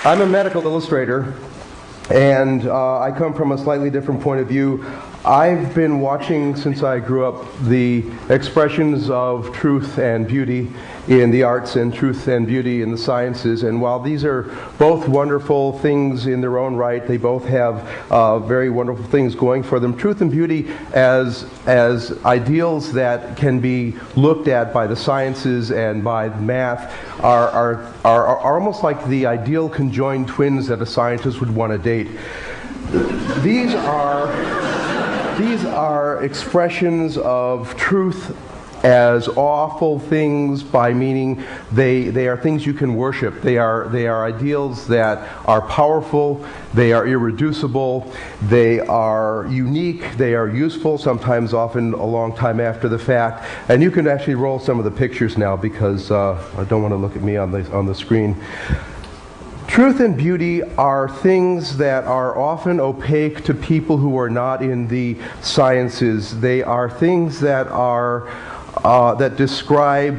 I'm a medical illustrator, and I come from a slightly different point of view. I've been watching since I grew up the expressions of truth and beauty in the arts and truth and beauty in the sciences, and while these are both wonderful things in their own right, they both have very wonderful things going for them. Truth and beauty as ideals that can be looked at by the sciences and by math are almost like the ideal conjoined twins that a scientist would want to date. These are expressions of truth as awful things, by meaning they are things you can worship. They are ideals that are powerful, they are irreducible, they are unique, they are useful, sometimes often a long time after the fact. And you can actually roll some of the pictures now, because I don't want to look at me on the screen. Truth and beauty are things that are often opaque to people who are not in the sciences. They are things that that describe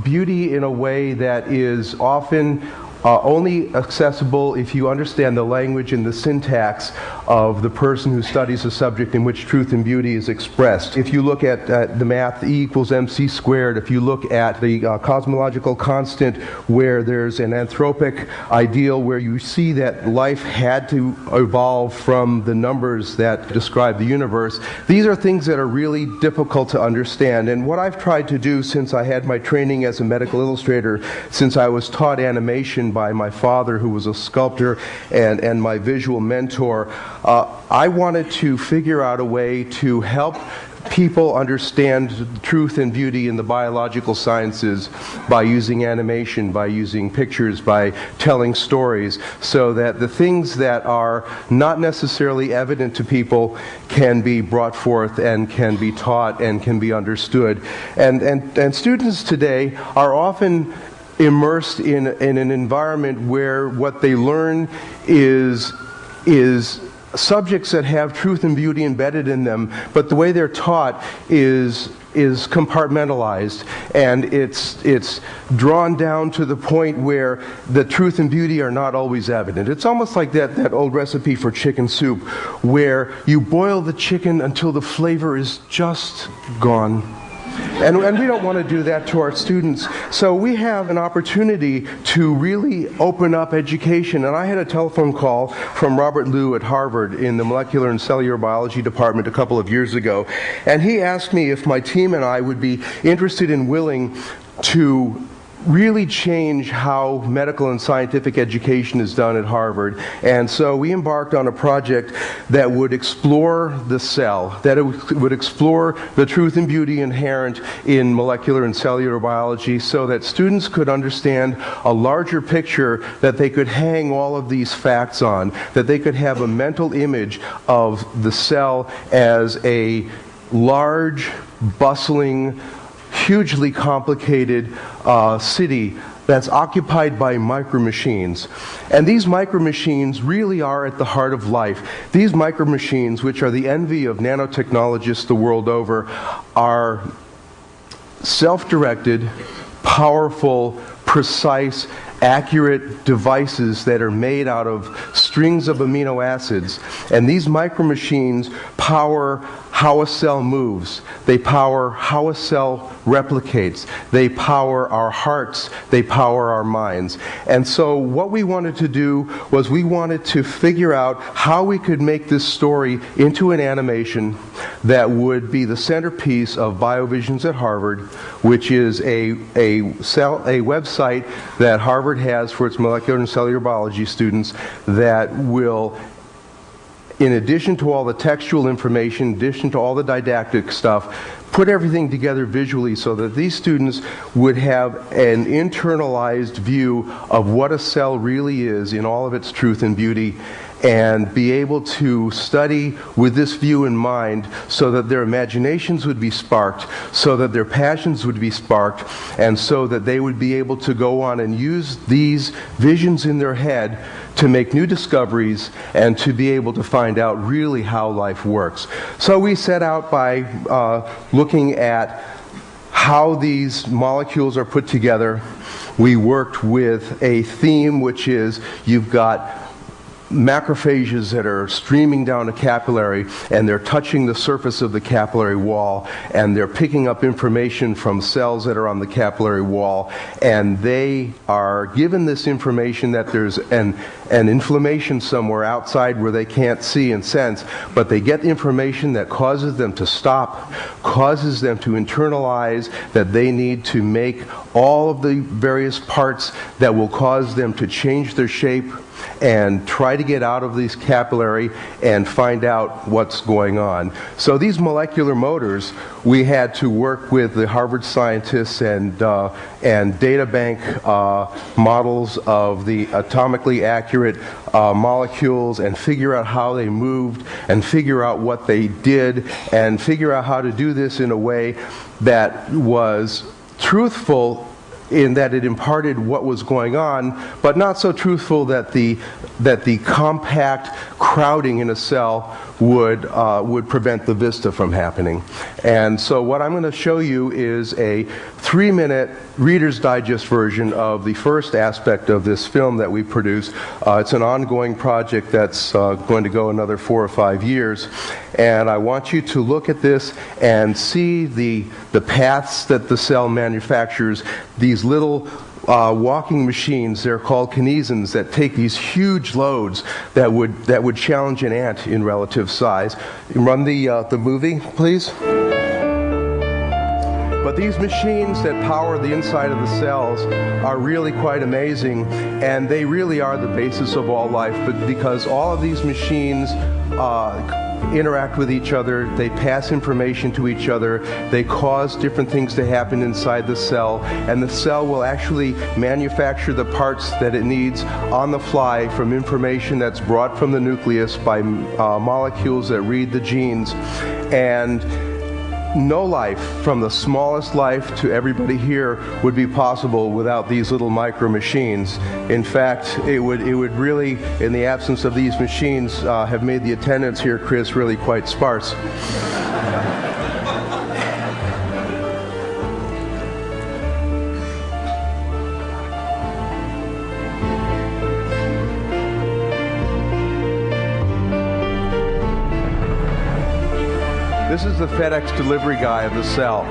beauty in a way that is often only accessible if you understand the language and the syntax of the person who studies the subject in which truth and beauty is expressed. If you look at the math E equals mc squared, if you look at the cosmological constant where there's an anthropic ideal where you see that life had to evolve from the numbers that describe the universe, these are things that are really difficult to understand. And what I've tried to do since I had my training as a medical illustrator, since I was taught animation by my father, who was a sculptor and my visual mentor, I wanted to figure out a way to help people understand truth and beauty in the biological sciences by using animation, by using pictures, by telling stories, so that the things that are not necessarily evident to people can be brought forth and can be taught and can be understood. And students today are often immersed in an environment where what they learn is subjects that have truth and beauty embedded in them, but the way they're taught is compartmentalized, and it's drawn down to the point where the truth and beauty are not always evident. It's almost like that old recipe for chicken soup, where you boil the chicken until the flavor is just gone. And we don't want to do that to our students. So we have an opportunity to really open up education. And I had a telephone call from Robert Liu at Harvard in the molecular and cellular biology department a couple of years ago. And he asked me if my team and I would be interested and willing to really change how medical and scientific education is done at Harvard. And so we embarked on a project that would explore the cell, that it would explore the truth and beauty inherent in molecular and cellular biology, so that students could understand a larger picture that they could hang all of these facts on, that they could have a mental image of the cell as a large, bustling, hugely complicated city that's occupied by micro-machines. And these micro-machines really are at the heart of life. These micro-machines, which are the envy of nanotechnologists the world over, are self-directed, powerful, precise, accurate devices that are made out of strings of amino acids. And these micro-machines power how a cell moves. They power how a cell replicates. They power our hearts. They power our minds. And so what we wanted to do was we wanted to figure out how we could make this story into an animation that would be the centerpiece of BioVisions at Harvard, which is a website that Harvard has for its molecular and cellular biology students that will, in addition to all the textual information, in addition to all the didactic stuff, put everything together visually so that these students would have an internalized view of what a cell really is in all of its truth and beauty, and be able to study with this view in mind, so that their imaginations would be sparked, so that their passions would be sparked, and so that they would be able to go on and use these visions in their head to make new discoveries and to be able to find out really how life works. So we set out by looking at how these molecules are put together. we worked with a theme which is you've got macrophages that are streaming down a capillary, and they're touching the surface of the capillary wall, and they're picking up information from cells that are on the capillary wall, and they are given this information that there's an inflammation somewhere outside where they can't see and sense, but they get information that causes them to stop, causes them to internalize that they need to make all of the various parts that will cause them to change their shape and try to get out of these capillary and find out what's going on. So these molecular motors, we had to work with the Harvard scientists and data bank models of the atomically accurate molecules and figure out how they moved and figure out what they did and figure out how to do this in a way that was truthful in that it imparted what was going on, but not so truthful that the compact crowding in a cell would prevent the vista from happening. And so what I'm going to show you is a 3-minute Reader's Digest version of the first aspect of this film that we produced. It's an ongoing project that's going to go another 4 or 5 years. And I want you to look at this and see the paths that the cell manufactures, these little walking machines. They're called kinesins that take these huge loads that would challenge an ant in relative size. Run the movie, please. But these machines that power the inside of the cells are really quite amazing, and they really are the basis of all life, but because all of these machines interact with each other, they pass information to each other, they cause different things to happen inside the cell, and the cell will actually manufacture the parts that it needs on the fly from information that's brought from the nucleus by molecules that read the genes. And no life, from the smallest life to everybody here, would be possible without these little micro machines. In fact, it would really, in the absence of these machines, have made the attendance here, Chris, really quite sparse. This is the FedEx delivery guy of the cell.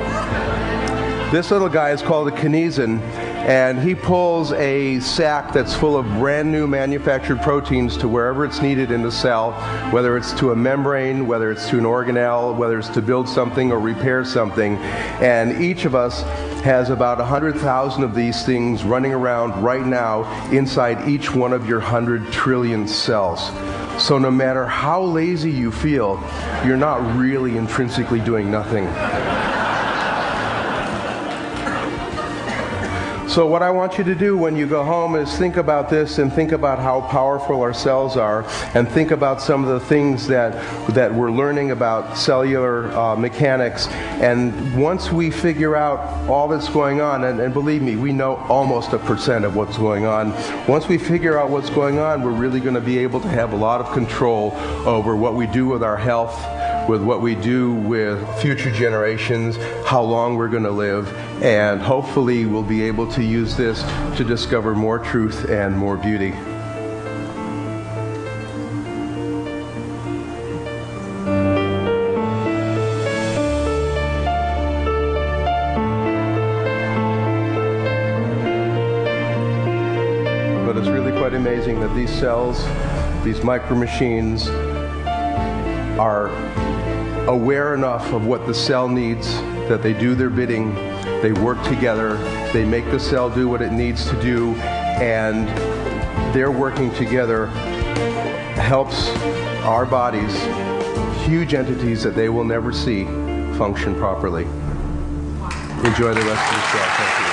This little guy is called a kinesin, and he pulls a sack that's full of brand new manufactured proteins to wherever it's needed in the cell, whether it's to a membrane, whether it's to an organelle, whether it's to build something or repair something. And each of us has about 100,000 of these things running around right now inside each one of your 100 trillion cells. So no matter how lazy you feel, you're not really intrinsically doing nothing. So what I want you to do when you go home is think about this and think about how powerful our cells are, and think about some of the things that we're learning about cellular mechanics. And once we figure out all that's going on, and believe me, we know almost 1% of what's going on. Once we figure out what's going on, we're really going to be able to have a lot of control over what we do with our health, with what we do with future generations, how long we're going to live, and hopefully we'll be able to use this to discover more truth and more beauty. But it's really quite amazing that these cells, these micro machines, are aware enough of what the cell needs that they do their bidding, they work together, they make the cell do what it needs to do, and their working together helps our bodies, huge entities that they will never see, function properly. Enjoy the rest of the show. Thank you.